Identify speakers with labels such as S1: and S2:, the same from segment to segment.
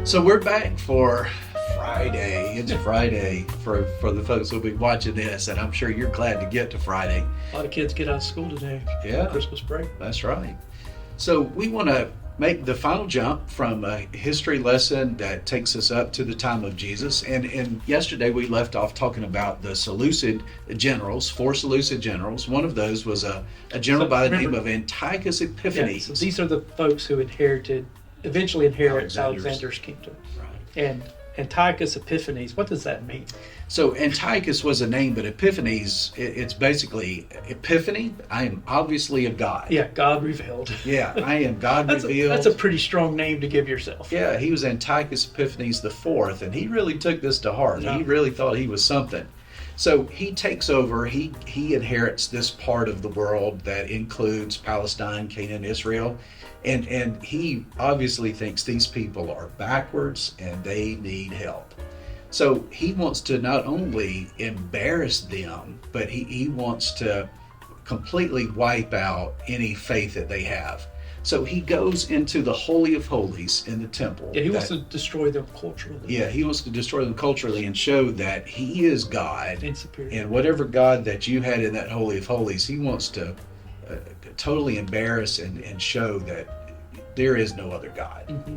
S1: So we're back for Friday. It's Friday for the folks who'll be watching this, and I'm sure you're glad to get to Friday.
S2: A lot of kids get out of school today.
S1: Yeah.
S2: Christmas break.
S1: That's right. So we want to make the final jump from a history lesson that takes us up to the time of Jesus. And yesterday we left off talking about the Seleucid generals, 4 Seleucid generals. One of those was a general by the name of Antiochus Epiphanes.
S2: Yeah, so these are the folks who eventually inherit Alexander's kingdom.
S1: Right.
S2: And Antiochus Epiphanes, what does that mean?
S1: So Antiochus was a name, but Epiphanes, it's basically Epiphany. I am obviously a god.
S2: Yeah, God revealed.
S1: Yeah, I am God revealed.
S2: That's a pretty strong name to give yourself.
S1: Yeah, he was Antiochus Epiphanes IV, and he really took this to heart.
S2: Yeah.
S1: He really thought he was something. So he takes over, he inherits this part of the world that includes Palestine, Canaan, Israel, and he obviously thinks these people are backwards and they need help. So he wants to not only embarrass them, but he wants to completely wipe out any faith that they have. So he goes into the Holy of Holies in the temple.
S2: Yeah, he wants to destroy them culturally.
S1: Yeah, he wants to destroy them culturally and show that he is God.
S2: And superior.
S1: And whatever God that you had in that Holy of Holies, he wants to totally embarrass and show that there is no other God.
S2: Mm-hmm.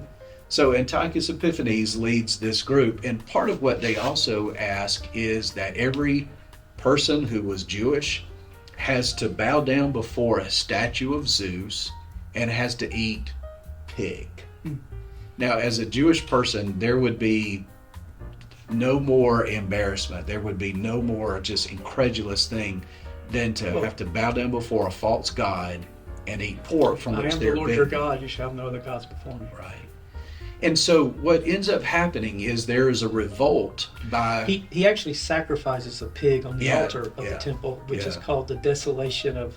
S1: So Antiochus Epiphanes leads this group, and part of what they also ask is that every person who was Jewish has to bow down before a statue of Zeus and has to eat pig. Now, as a Jewish person, there would be no more embarrassment. There would be no more just incredulous thing than to have to bow down before a false god and eat pork from which they're
S2: I am the Lord your God, you shall have no other gods before me.
S1: Right. And so what ends up happening is there is a revolt by...
S2: He actually sacrifices a pig on the altar of the temple, which is called the desolation of...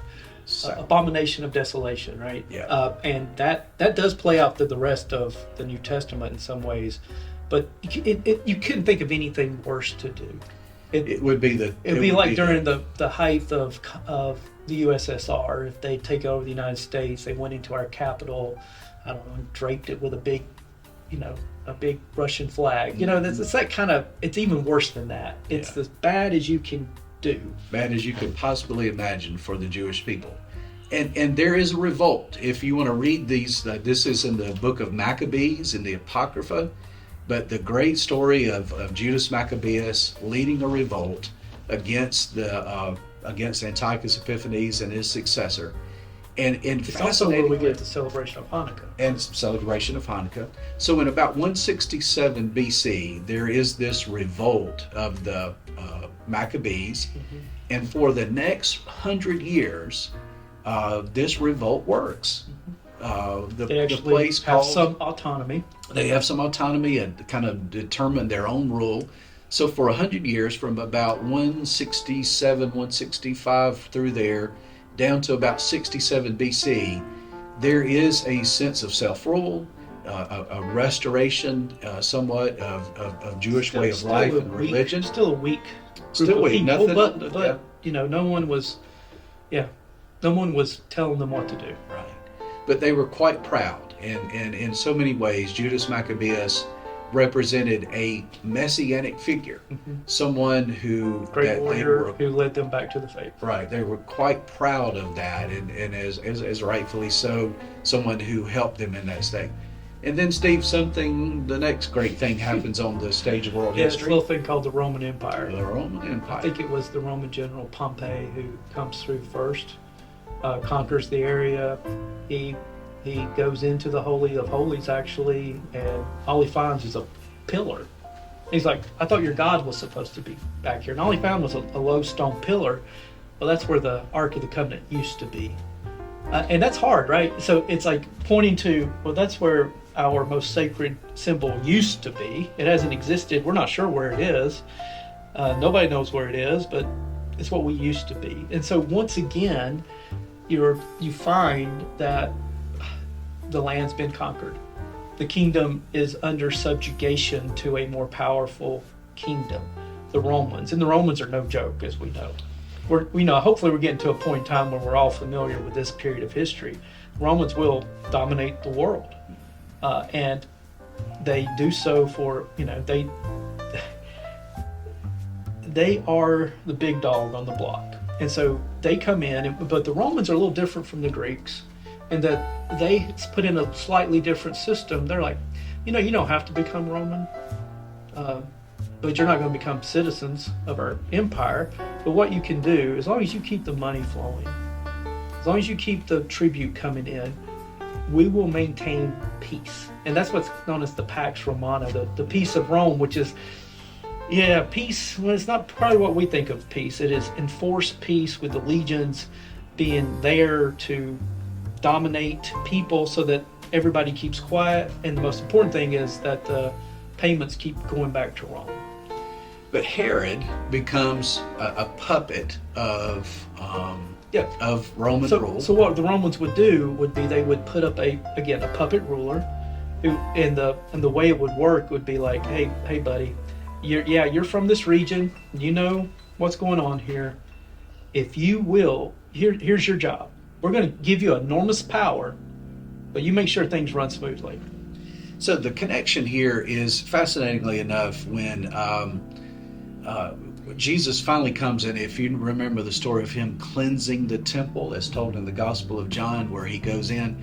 S2: abomination of desolation, right?
S1: Yeah.
S2: And that does play out through the rest of the New Testament in some ways, but you couldn't think of anything worse to do.
S1: It would be
S2: during the height of the USSR. If they take over the United States, they went into our capital, I don't know, and draped it with a big Russian flag. It's that kind of. It's even worse than that. It's as bad as you can do.
S1: Bad as you could possibly imagine for the Jewish people. And there is a revolt. If you want to read these, this is in the book of Maccabees, in the Apocrypha, but the great story of Judas Maccabeus leading a revolt against Antiochus Epiphanes and his successor. And
S2: it's also where we get the celebration of Hanukkah.
S1: And celebration of Hanukkah. So in about 167 BC, there is this revolt of the Maccabees, and for the next 100 years, this revolt works.
S2: The place have some autonomy.
S1: They have some autonomy and kind of determine their own rule. So for 100 years, from about 167, 165 through there, down to about 67 BC, there is a sense of self-rule, a restoration somewhat of Jewish way of life and religion.
S2: Still a weak group
S1: Still
S2: of
S1: weak,
S2: people,
S1: nothing,
S2: but no one was telling them what to do.
S1: Right. But they were quite proud, and in so many ways, Judas Maccabeus represented a messianic figure, someone who
S2: great warrior who led them back to the faith.
S1: Right, they were quite proud of that, and as rightfully so, someone who helped them in that state. And then, Steve, the next great thing happens on the stage of world history.
S2: This little thing called the Roman Empire.
S1: The Roman Empire.
S2: I think it was the Roman general Pompey who comes through first, conquers the area. He goes into the Holy of Holies, actually, and all he finds is a pillar. He's like, I thought your God was supposed to be back here. And all he found was a low stone pillar. Well, that's where the Ark of the Covenant used to be. And that's hard, right? So it's like pointing to, well, that's where our most sacred symbol used to be. It hasn't existed. We're not sure where it is. Nobody knows where it is, but it's what we used to be. And so once again, you find that the land's been conquered. The kingdom is under subjugation to a more powerful kingdom, the Romans. And the Romans are no joke, as we know. Hopefully we're getting to a point in time where we're all familiar with this period of history. Romans will dominate the world. And They do so for, they are the big dog on the block. And so they come in, but the Romans are a little different from the Greeks in that they put in a slightly different system. They're like, you don't have to become Roman, but you're not going to become citizens of our empire. But what you can do, as long as you keep the money flowing, as long as you keep the tribute coming in, we will maintain peace. And that's what's known as the Pax Romana, the peace of Rome, which is, peace. Well, it's not probably what we think of peace. It is enforced peace with the legions being there to dominate people so that everybody keeps quiet. And the most important thing is that the payments keep going back to Rome.
S1: But Herod becomes a puppet of Roman rule.
S2: So what the Romans would do would be they would put up a puppet ruler, who and the way it would work would be like, hey buddy, you're from this region, you know what's going on here. If you will, here's your job. We're going to give you enormous power, but you make sure things run smoothly.
S1: So the connection here is, fascinatingly enough, when Jesus finally comes in. If you remember the story of him cleansing the temple, as told in the Gospel of John, where he goes in.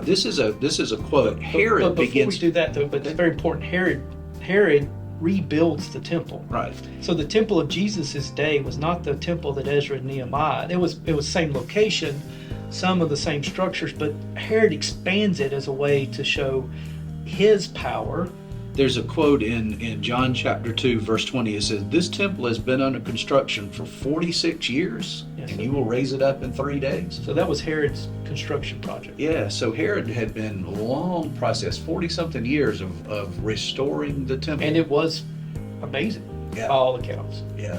S1: This is a quote. Herod
S2: but before
S1: begins.
S2: we do that, though, but it's very important. Herod rebuilds the temple.
S1: Right.
S2: So the temple of Jesus' day was not the temple that Ezra and Nehemiah. It was same location, some of the same structures, but Herod expands it as a way to show his power.
S1: There's a quote in John chapter 2, verse 20. It says, "This temple has been under construction for 46 years,
S2: Yes,
S1: and
S2: sir.
S1: you will raise it up in 3 days."
S2: So that was Herod's construction project.
S1: Yeah, so Herod had been a long process, 40-something years of restoring the temple.
S2: And it was amazing,
S1: Yeah.
S2: by all accounts.
S1: Yeah.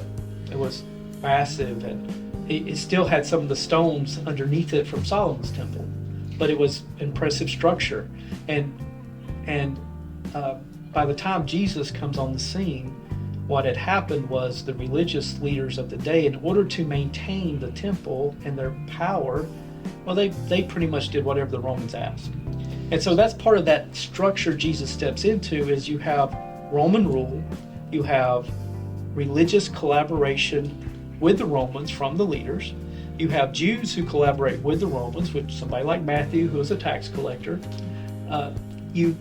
S2: It was massive, and it still had some of the stones underneath it from Solomon's temple, but it was impressive structure. And by the time Jesus comes on the scene, what had happened was the religious leaders of the day, in order to maintain the temple and their power, well, they pretty much did whatever the Romans asked. And so that's part of that structure Jesus steps into, is you have Roman rule, you have religious collaboration with the Romans from the leaders, you have Jews who collaborate with the Romans, with somebody like Matthew, who is a tax collector. You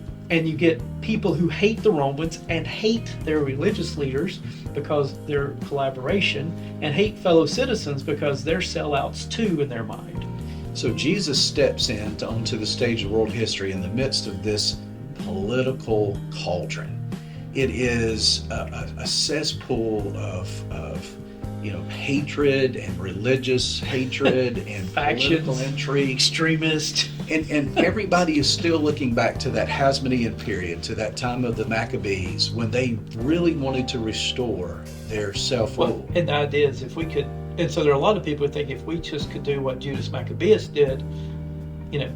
S2: get people who hate the Romans and hate their religious leaders because their collaboration, and hate fellow citizens because they're sellouts too in their mind.
S1: So Jesus steps onto the stage of world history in the midst of this political cauldron. It is a cesspool of hatred and religious hatred and
S2: Factions,
S1: political intrigue.
S2: extremists.
S1: And everybody is still looking back to that Hasmonean period, to that time of the Maccabees, when they really wanted to restore their self-rule.
S2: And the idea is, if we could, and so there are a lot of people who think if we just could do what Judas Maccabeus did,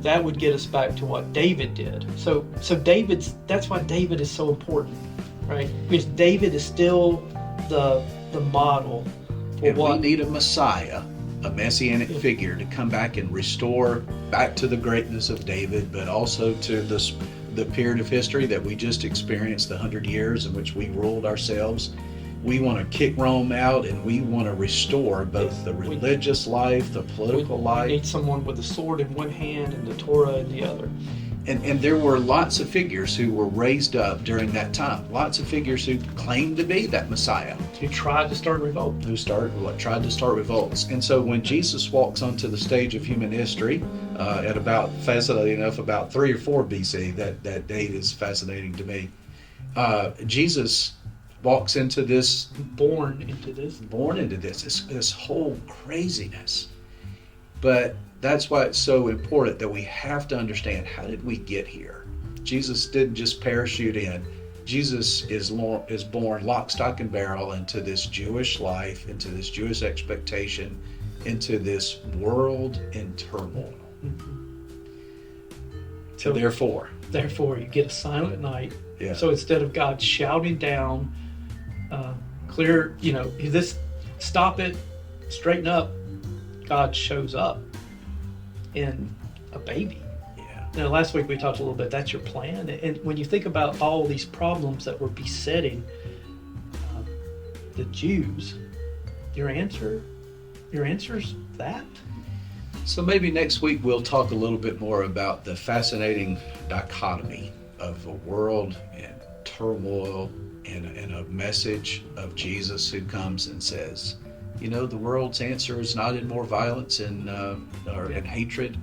S2: that would get us back to what David did. So that's why David is so important, right? Because David is still the model for
S1: And
S2: what
S1: we need a Messiah, a messianic figure, to come back and restore back to the greatness of David, but also to the period of history that we just experienced, the 100 years in which we ruled ourselves. We want to kick Rome out, and we want to restore both the religious life, the political life.
S2: We need someone with a sword in one hand and the Torah in the other.
S1: And there were lots of figures who were raised up during that time. Lots of figures who claimed to be that Messiah.
S2: Who tried to start a revolt.
S1: Tried to start revolts. And so when Jesus walks onto the stage of human history, at about, fascinating enough, about 3 or 4 BC, that date is fascinating to me. Jesus walks into this.
S2: Born into
S1: this whole craziness. But that's why it's so important that we have to understand, how did we get here? Jesus didn't just parachute in. Jesus is born lock, stock, and barrel into this Jewish life, into this Jewish expectation, into this world in turmoil.
S2: Mm-hmm.
S1: So therefore
S2: you get a silent night.
S1: Yeah.
S2: So instead of God shouting down, clear, this, stop it, straighten up, God shows up in a baby.
S1: Yeah.
S2: last week we talked a little bit, that's your plan. And when you think about all these problems that were besetting the Jews, your answer's that?
S1: So maybe next week we'll talk a little bit more about the fascinating dichotomy of a world in turmoil and a message of Jesus who comes and says, you know, the world's answer is not in more violence or in hatred,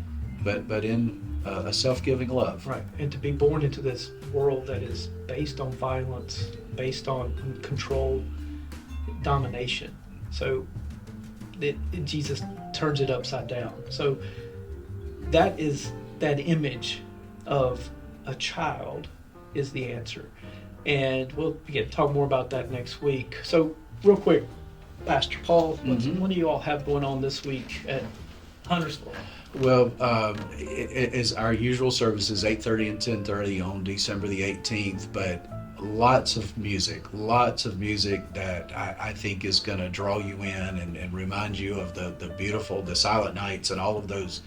S1: but in a self-giving love.
S2: Right, and to be born into this world that is based on violence, based on control, domination. So Jesus turns it upside down. So that image of a child is the answer. And we'll again talk more about that next week. So real quick, Pastor Paul, what do you all have going on this week at Huntersville?
S1: Well, it is our usual services, 8:30 and 10:30 on December the 18th, but lots of music that I think is going to draw you in and remind you of the beautiful, the silent nights and all of those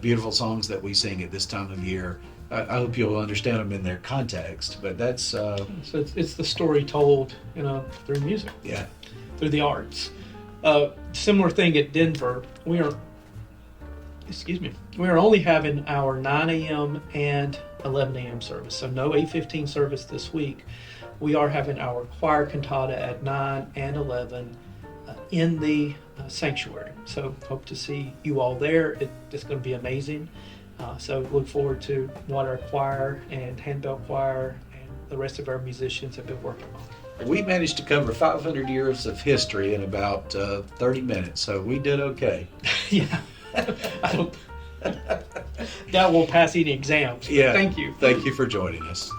S1: beautiful songs that we sing at this time of year. I hope you'll understand them in their context, but that's...
S2: So it's the story told, through music.
S1: Yeah.
S2: Through the arts. Similar thing at Denver. We are only having our 9 a.m. and 11 a.m. service. So no 8:15 service this week. We are having our choir cantata at 9 and 11 in the sanctuary. So hope to see you all there. It's going to be amazing. So look forward to what our choir and handbell choir and the rest of our musicians have been working on.
S1: We managed to cover 500 years of history in about 30 minutes, so we did okay.
S2: Yeah. I don't. That will pass any exams.
S1: Yeah.
S2: Thank you.
S1: Thank you for joining us.